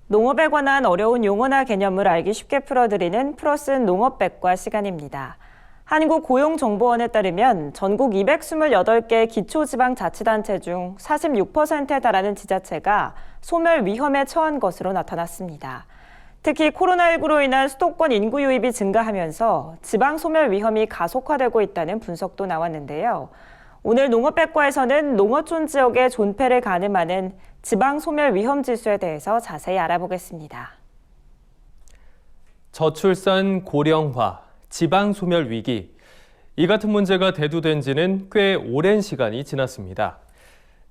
농업에 관한 어려운 용어나 개념을 알기 쉽게 풀어드리는 풀어쓴 농업백과 시간입니다. 한국고용정보원에 따르면 전국 228개 기초지방자치단체 중 46%에 달하는 지자체가 소멸 위험에 처한 것으로 나타났습니다. 특히 코로나19로 인한 수도권 인구 유입이 증가하면서 지방 소멸 위험이 가속화되고 있다는 분석도 나왔는데요. 오늘 농업백과에서는 농어촌 지역의 존폐를 가늠하는 지방 소멸 위험 지수에 대해서 자세히 알아보겠습니다. 저출산, 고령화, 지방 소멸 위기. 이 같은 문제가 대두된 지는 꽤 오랜 시간이 지났습니다.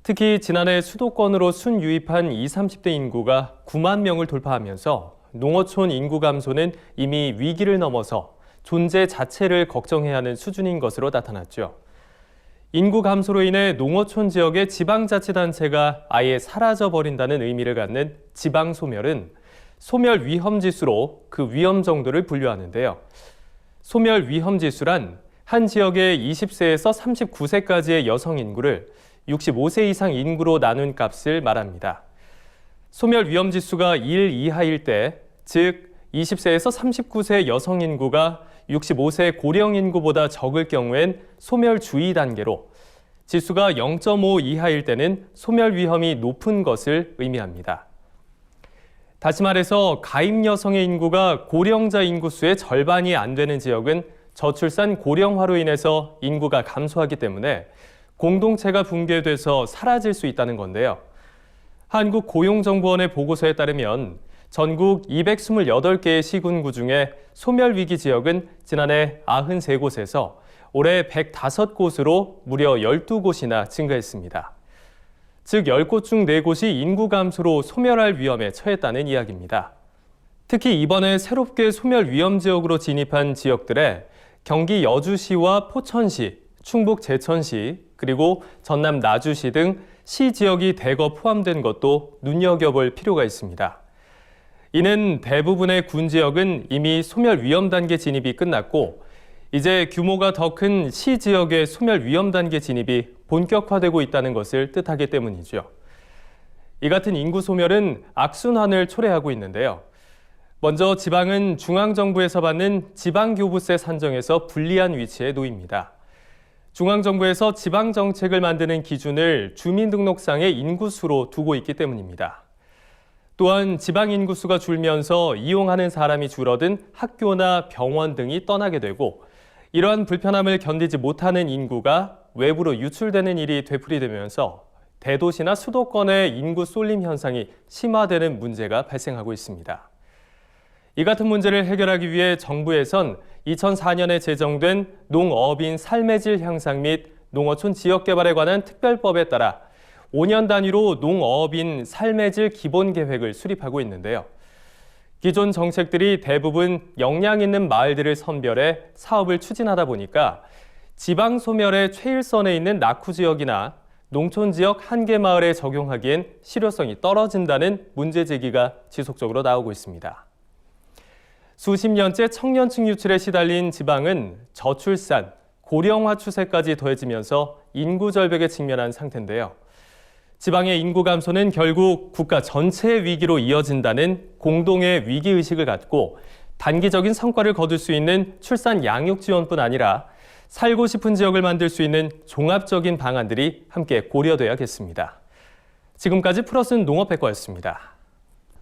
특히 지난해 수도권으로 순유입한 20, 30대 인구가 9만 명을 돌파하면서 농어촌 인구 감소는 이미 위기를 넘어서 존재 자체를 걱정해야 하는 수준인 것으로 나타났죠. 인구 감소로 인해 농어촌 지역의 지방자치단체가 아예 사라져버린다는 의미를 갖는 지방소멸은 소멸 위험지수로 그 위험 정도를 분류하는데요. 소멸 위험지수란 한 지역의 20세에서 39세까지의 여성 인구를 65세 이상 인구로 나눈 값을 말합니다. 소멸 위험지수가 1 이하일 때, 즉 20세에서 39세 여성 인구가 65세 고령 인구보다 적을 경우엔 소멸 주의 단계로, 지수가 0.5 이하일 때는 소멸 위험이 높은 것을 의미합니다. 다시 말해서 가임 여성의 인구가 고령자 인구수의 절반이 안 되는 지역은 저출산 고령화로 인해서 인구가 감소하기 때문에 공동체가 붕괴돼서 사라질 수 있다는 건데요. 한국고용정보원의 보고서에 따르면 전국 228개의 시군구 중에 소멸위기 지역은 지난해 93곳에서 올해 105곳으로 무려 12곳이나 증가했습니다. 즉 10곳 중 4곳이 인구 감소로 소멸할 위험에 처했다는 이야기입니다. 특히 이번에 새롭게 소멸 위험 지역으로 진입한 지역들에 경기 여주시와 포천시, 충북 제천시, 그리고 전남 나주시 등 시 지역이 대거 포함된 것도 눈여겨볼 필요가 있습니다. 이는 대부분의 군 지역은 이미 소멸 위험 단계 진입이 끝났고 이제 규모가 더 큰 시 지역의 소멸 위험 단계 진입이 본격화되고 있다는 것을 뜻하기 때문이죠. 이 같은 인구 소멸은 악순환을 초래하고 있는데요. 먼저 지방은 중앙정부에서 받는 지방교부세 산정에서 불리한 위치에 놓입니다. 중앙정부에서 지방정책을 만드는 기준을 주민등록상의 인구수로 두고 있기 때문입니다. 또한 지방 인구수가 줄면서 이용하는 사람이 줄어든 학교나 병원 등이 떠나게 되고 이러한 불편함을 견디지 못하는 인구가 외부로 유출되는 일이 되풀이되면서 대도시나 수도권의 인구 쏠림 현상이 심화되는 문제가 발생하고 있습니다. 이 같은 문제를 해결하기 위해 정부에선 2004년에 제정된 농어민 삶의 질 향상 및 농어촌 지역개발에 관한 특별법에 따라 5년 단위로 농어민 삶의 질 기본계획을 수립하고 있는데요. 기존 정책들이 대부분 역량 있는 마을들을 선별해 사업을 추진하다 보니까 지방 소멸의 최일선에 있는 낙후 지역이나 농촌 지역 한계 마을에 적용하기엔 실효성이 떨어진다는 문제 제기가 지속적으로 나오고 있습니다. 수십 년째 청년층 유출에 시달린 지방은 저출산, 고령화 추세까지 더해지면서 인구 절벽에 직면한 상태인데요. 지방의 인구 감소는 결국 국가 전체의 위기로 이어진다는 공동의 위기의식을 갖고 단기적인 성과를 거둘 수 있는 출산 양육 지원뿐 아니라 살고 싶은 지역을 만들 수 있는 종합적인 방안들이 함께 고려돼야겠습니다. 지금까지 풀어쓴 농업백과였습니다.